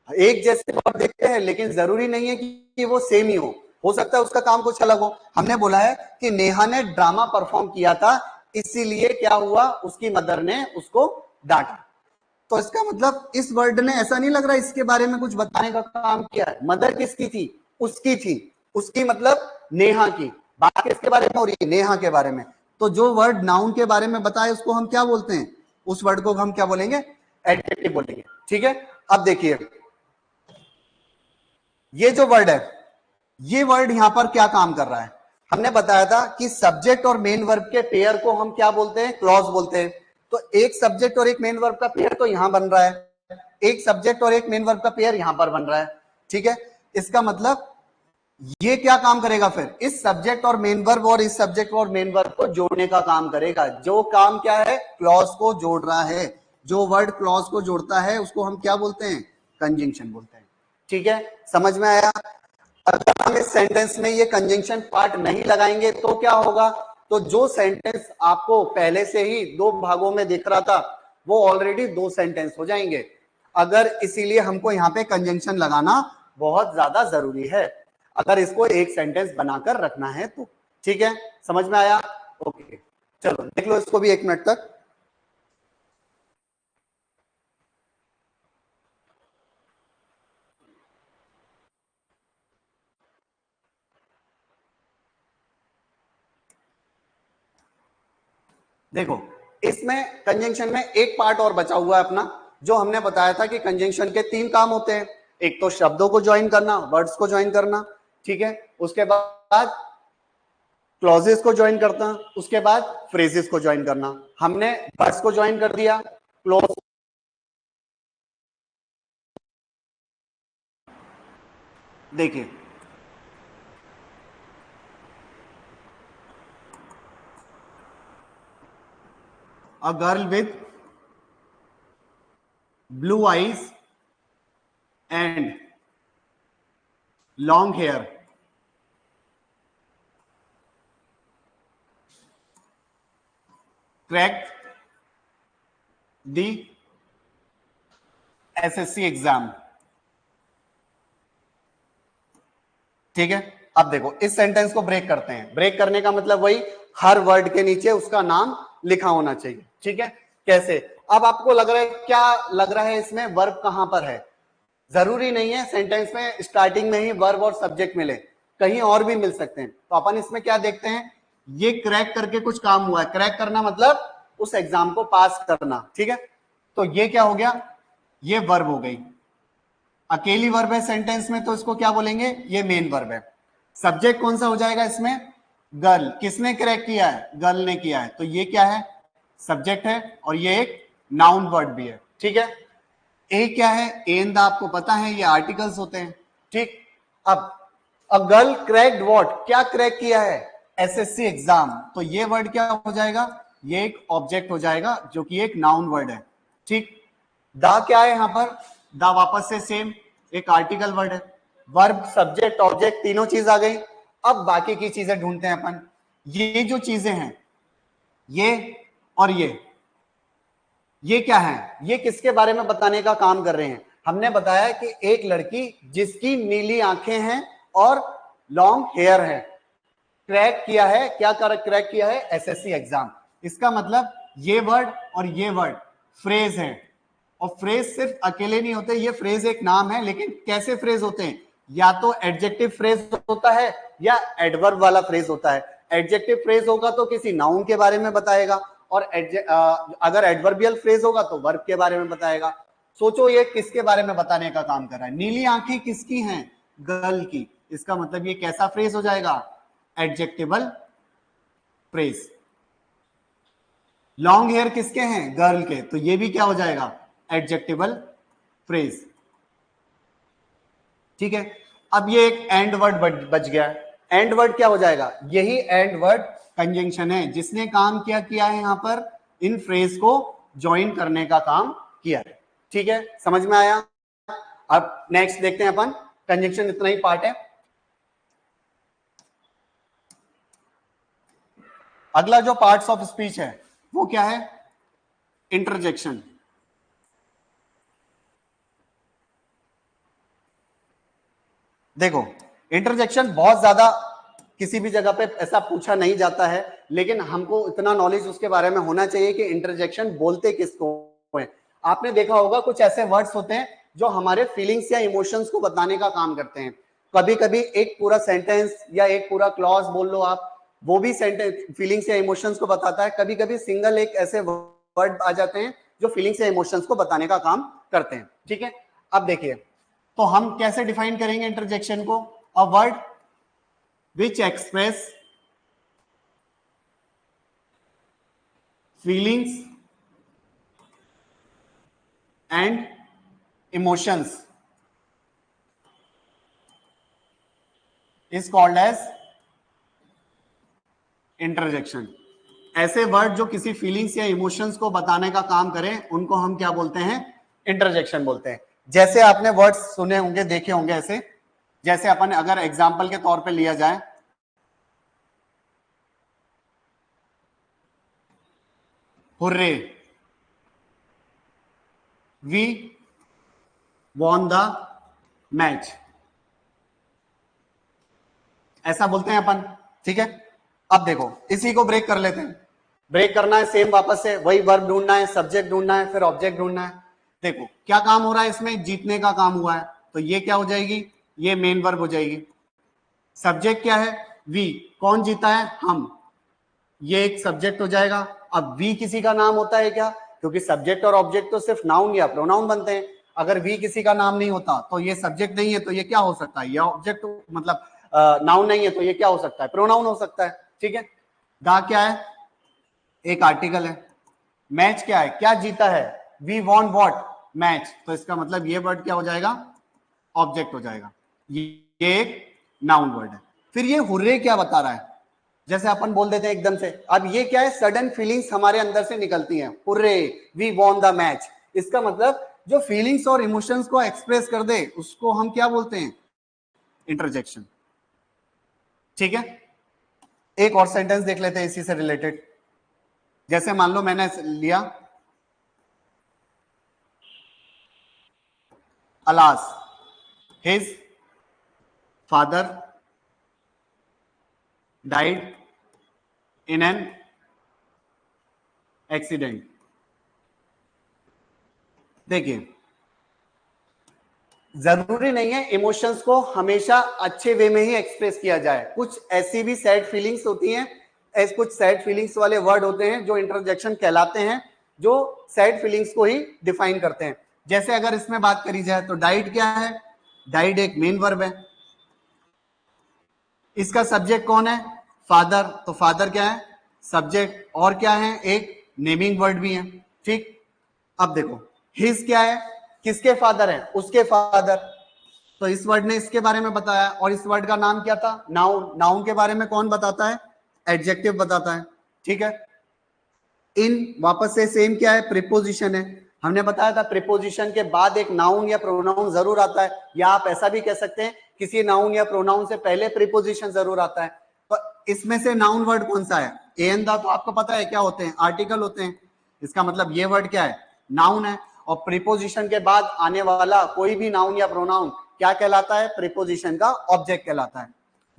एक जैसे वर्ड देखते हैं, लेकिन जरूरी नहीं है कि वो सेम ही हो सकता है उसका काम कुछ अलग हो। हमने बोला है कि नेहा ने ड्रामा परफॉर्म किया था, इसीलिए क्या हुआ, उसकी मदर ने उसको डांटा। तो इसका मतलब इस वर्ड ने ऐसा नहीं लग रहा इसके बारे में कुछ बताने का काम किया है। मदर किसकी थी? उसकी थी। उसकी मतलब नेहा की। बात किसके बारे में हो रही है? नेहा के बारे में। तो जो वर्ड नाउन के बारे में बताए उसको हम क्या बोलते हैं? उस वर्ड को हम क्या बोलेंगे? एडजेक्टिव बोलेंगे, ठीक है। अब देखिए ये जो वर्ड है, ये वर्ड यहां पर क्या काम कर रहा है? हमने बताया था कि सब्जेक्ट और मेन वर्ब के पेयर को हम क्या बोलते हैं? क्लॉज बोलते हैं। तो एक सब्जेक्ट और एक मेन वर्ब का पेयर तो यहां बन रहा है, एक सब्जेक्ट और एक मेन वर्ब का पेयर यहां पर बन रहा है, ठीक है। इसका मतलब ये क्या काम करेगा फिर? इस सब्जेक्ट और मेन वर्ब और इस सब्जेक्ट और मेन वर्ब को जोड़ने का काम करेगा। जो काम क्या है? क्लॉज को जोड़ रहा है। जो वर्ड क्लॉज को जोड़ता है उसको हम क्या बोलते हैं? कंजंक्शन बोलते हैं, ठीक है, समझ में आया? अगर हम इस सेंटेंस में ये कंजंक्शन पार्ट नहीं लगाएंगे तो क्या होगा? तो जो सेंटेंस आपको पहले से ही दो भागों में दिख रहा था वो ऑलरेडी दो सेंटेंस हो जाएंगे। अगर इसीलिए हमको यहाँ पे कंजंक्शन लगाना बहुत ज्यादा जरूरी है, अगर इसको एक सेंटेंस बनाकर रखना है तो, ठीक है, समझ में आया? ओके, चलो देख लो इसको भी एक मिनट तक। देखो इसमें कंजंक्शन में एक पार्ट और बचा हुआ है अपना, जो हमने बताया था कि कंजंक्शन के तीन काम होते हैं। एक तो शब्दों को ज्वाइन करना, वर्ड्स को ज्वाइन करना, ठीक है, उसके बाद क्लॉजेस को ज्वाइन करना, उसके बाद फ्रेजेस को ज्वाइन करना। हमने वर्ड्स को ज्वाइन कर दिया, क्लॉज, देखिए a girl with blue eyes and long hair cracked the SSC exam, ठीक है। अब देखो इस सेंटेंस को ब्रेक करते हैं। ब्रेक करने का मतलब वही, हर वर्ड के नीचे उसका नाम लिखा होना चाहिए, ठीक है। कैसे? अब आपको लग रहा है, क्या लग रहा है इसमें वर्ब कहां पर है? जरूरी नहीं है सेंटेंस में स्टार्टिंग में ही वर्ब और सब्जेक्ट मिले, कहीं और भी मिल सकते हैं। तो अपन इसमें क्या देखते हैं, ये क्रैक करके कुछ काम हुआ है। क्रैक करना मतलब उस एग्जाम को पास करना, ठीक है। तो ये क्या हो गया? ये वर्ब हो गई, अकेली वर्ब है सेंटेंस में तो इसको क्या बोलेंगे? ये मेन वर्ब है। सब्जेक्ट कौन सा हो जाएगा इसमें? गर्ल। किसने क्रैक किया है? गर्ल ने किया है, तो ये क्या है? सब्जेक्ट है, और ये एक नाउन वर्ड भी है, ठीक है। ए क्या है? एंड आपको पता है ये आर्टिकल्स होते हैं, ठीक। अब अ गर्ल क्रैक्ड व्हाट, क्या क्रैक किया है? SSC exam. तो ये वर्ड क्या हो जाएगा? ये एक ऑब्जेक्ट हो जाएगा जो कि एक नाउन वर्ड है, ठीक। दा क्या है यहां पर? दा वापस से सेम एक आर्टिकल वर्ड है। वर्ब, सब्जेक्ट, ऑब्जेक्ट तीनों चीज आ गई। अब बाकी की चीजें ढूंढते हैं अपन। ये जो चीजें हैं, ये और ये क्या है? ये किसके बारे में बताने का काम कर रहे हैं? हमने बताया कि एक लड़की जिसकी नीली आंखें हैं और लॉन्ग हेयर है, क्रैक किया है, क्या कर क्रैक किया है? SSC exam. इसका मतलब ये वर्ड और ये वर्ड फ्रेज है, और फ्रेज सिर्फ अकेले नहीं होते, ये फ्रेज एक नाम है, लेकिन कैसे फ्रेज होते हैं, या तो एडजेक्टिव फ्रेज होता है या एडवर्ब वाला फ्रेज होता है। एडजेक्टिव फ्रेज होगा तो किसी नाउन के बारे में बताएगा, और अगर एडवर्बियल फ्रेज होगा तो वर्ब के बारे में बताएगा। सोचो ये किसके बारे में बताने का काम कर रहा है, नीली आंखें किसकी हैं, गर्ल की, इसका मतलब ये कैसा फ्रेज हो जाएगा, एडजेक्टिवल फ्रेज। लॉन्ग हेयर किसके हैं, गर्ल के, तो ये भी क्या हो जाएगा, एडजेक्टिवल फ्रेज। ठीक है, अब ये एक एंड वर्ड बच गया। एंड वर्ड क्या हो जाएगा, यही एंड वर्ड कंजंक्शन है जिसने काम किया है यहां पर, इन फ्रेज को ज्वाइन करने का काम किया है। ठीक है, समझ में आया। अब नेक्स्ट देखते हैं अपन, कंजंक्शन इतना ही पार्ट है। अगला जो पार्ट्स ऑफ स्पीच है वो क्या है, इंटरजेक्शन। देखो, इंटरजेक्शन बहुत ज्यादा किसी भी जगह पे ऐसा पूछा नहीं जाता है, लेकिन हमको इतना नॉलेज उसके बारे में होना चाहिए कि इंटरजेक्शन बोलते किसको है। आपने देखा होगा कुछ ऐसे वर्ड्स होते हैं जो हमारे फीलिंग्स या इमोशंस को बताने का काम करते हैं। कभी कभी एक पूरा सेंटेंस या एक पूरा क्लॉज बोल लो आप, वो भी सेंटेंस फीलिंग्स या इमोशंस को बताता है। कभी कभी सिंगल एक ऐसे वर्ड आ जाते हैं जो फीलिंग्स या इमोशंस को बताने का काम करते हैं। ठीक है, अब देखिए, तो हम कैसे डिफाइन करेंगे इंटरजेक्शन को, a word which express feelings and emotions is called as interjection. ऐसे वर्ड जो किसी फीलिंग्स या इमोशंस को बताने का काम करें उनको हम क्या बोलते हैं, इंटरजेक्शन बोलते हैं। जैसे आपने वर्ड्स सुने होंगे, देखे होंगे ऐसे, जैसे अपन अगर एग्जांपल के तौर पे लिया जाए, hurray, we won the match, ऐसा बोलते हैं अपन। ठीक है, अब देखो इसी को ब्रेक कर लेते हैं। ब्रेक करना है सेम, वापस से वही वर्ब ढूंढना है, सब्जेक्ट ढूंढना है, फिर ऑब्जेक्ट ढूंढना है। देखो क्या काम हो रहा है इसमें, जीतने का काम हुआ है, तो ये क्या हो जाएगी, ये मेन वर्ब हो जाएगी। सब्जेक्ट क्या है, वी, कौन जीता है, हम, ये एक सब्जेक्ट हो जाएगा। अब वी किसी का नाम होता है क्या, क्योंकि सब्जेक्ट और ऑब्जेक्ट तो सिर्फ नाउन या प्रोनाउन बनते हैं। अगर वी किसी का नाम नहीं होता तो ये सब्जेक्ट नहीं है, तो ये क्या हो सकता है, ये ऑब्जेक्ट, मतलब नाउन नहीं है, तो ये क्या हो सकता है, प्रोनाउन हो सकता है। ठीक है, दा क्या है, एक आर्टिकल है। मैच क्या है, क्या जीता है, वी वॉन वॉट, मैच, तो इसका मतलब ये वर्ड क्या हो जाएगा, ऑब्जेक्ट हो जाएगा। ये एक नाउन वर्ड है। फिर ये हुर्रे क्या बता रहा है, जैसे अपन बोल देते हैं एकदम से, अब ये क्या है, सडन फीलिंग्स हमारे अंदर से निकलती हैं, hurray we won the match, इसका मतलब जो फीलिंग्स और इमोशंस को एक्सप्रेस कर दे उसको हम क्या बोलते हैं, इंटरजेक्शन। ठीक है, एक और सेंटेंस देख लेते हैं इसी से रिलेटेड। जैसे मान लो मैंने लिया, alas his father died in an accident. देखिए, जरूरी नहीं है इमोशंस को हमेशा अच्छे वे में ही एक्सप्रेस किया जाए, कुछ ऐसी भी सैड फीलिंग्स होती हैं, ऐसे कुछ सैड फीलिंग्स वाले वर्ड होते हैं जो इंटरजेक्शन कहलाते हैं, जो सैड फीलिंग्स को ही डिफाइन करते हैं। जैसे अगर इसमें बात करी जाए तो डाइड क्या है, डाइड एक मेन वर्ब है, इसका सब्जेक्ट कौन है, फादर, तो फादर क्या है, सब्जेक्ट, और क्या है, एक नेमिंग वर्ड भी है। ठीक, अब देखो हिज क्या है, किसके फादर है, उसके फादर, तो इस वर्ड ने इसके बारे में बताया, और इस वर्ड का नाम क्या था, नाउन, नाउन के बारे में कौन बताता है, एडजेक्टिव बताता है। ठीक है, इन वापस से सेम क्या है, प्रीपोजिशन है, हमने बताया था प्रीपोजिशन के बाद एक नाउन या प्रोनाउन जरूर आता है, या आप ऐसा भी कह सकते हैं किसी नाउन या प्रोनाउन से पहले प्रीपोजिशन जरूर आता है। तो इसमें से नाउन वर्ड कौन सा है, एन दा, तो आपको पता है क्या होते हैं, आर्टिकल होते हैं, इसका मतलब ये वर्ड क्या है, नाउन है, और प्रीपोजिशन के बाद आने वाला कोई भी नाउन या प्रोनाउन क्या कहलाता है, प्रीपोजिशन का ऑब्जेक्ट कहलाता है।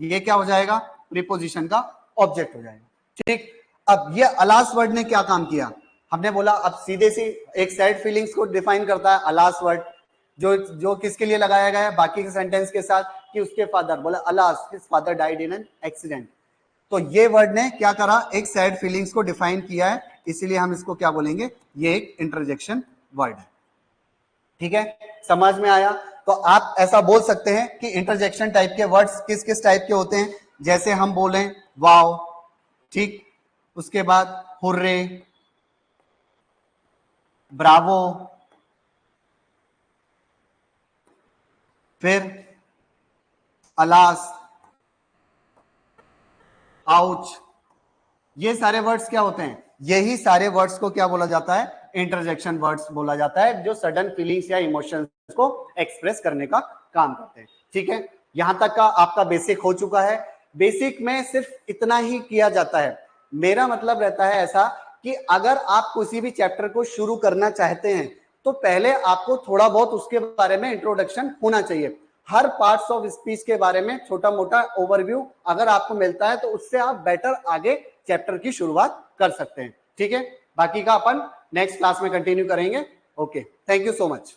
ये क्या हो जाएगा, प्रीपोजिशन का ऑब्जेक्ट हो जाएगा। ठीक, अब ये अलास वर्ड ने क्या काम किया, हमने बोला अब सीधे से एक सैड फीलिंग्स को डिफाइन करता है अलास वर्ड, जो किसके लिए लगाया गया है बाकी के सेंटेंस के साथ, कि उसके फादर, बोला alas his father died in an accident. तो ये वर्ड ने क्या करा, एक सैड फीलिंग्स को डिफाइन किया है, इसीलिए हम इसको क्या बोलेंगे, ये एक इंटरजेक्शन वर्ड है। ठीक है, समझ में आया? तो आप ऐसा बोल सकते हैं कि इंटरजेक्शन टाइप के वर्ड्स किस किस टाइप के होते हैं, जैसे हम बोलें वाओ, ठीक, उसके बाद हुर्रे, ब्रावो, फिर अलास, आउच, ये सारे वर्ड्स क्या होते हैं, यही सारे वर्ड्स को क्या बोला जाता है, इंटरजेक्शन वर्ड्स बोला जाता है, जो सडन फीलिंग्स या इमोशंस को एक्सप्रेस करने का काम करते हैं। ठीक है, यहां तक का आपका बेसिक हो चुका है। बेसिक में सिर्फ इतना ही किया जाता है, मेरा मतलब रहता है ऐसा कि अगर आप किसी भी चैप्टर को शुरू करना चाहते हैं तो पहले आपको थोड़ा बहुत उसके बारे में इंट्रोडक्शन होना चाहिए। हर पार्ट्स ऑफ स्पीच के बारे में छोटा मोटा ओवरव्यू अगर आपको मिलता है तो उससे आप बेटर आगे चैप्टर की शुरुआत कर सकते हैं। ठीक है, बाकी का अपन नेक्स्ट क्लास में कंटिन्यू करेंगे। Okay, thank you so much.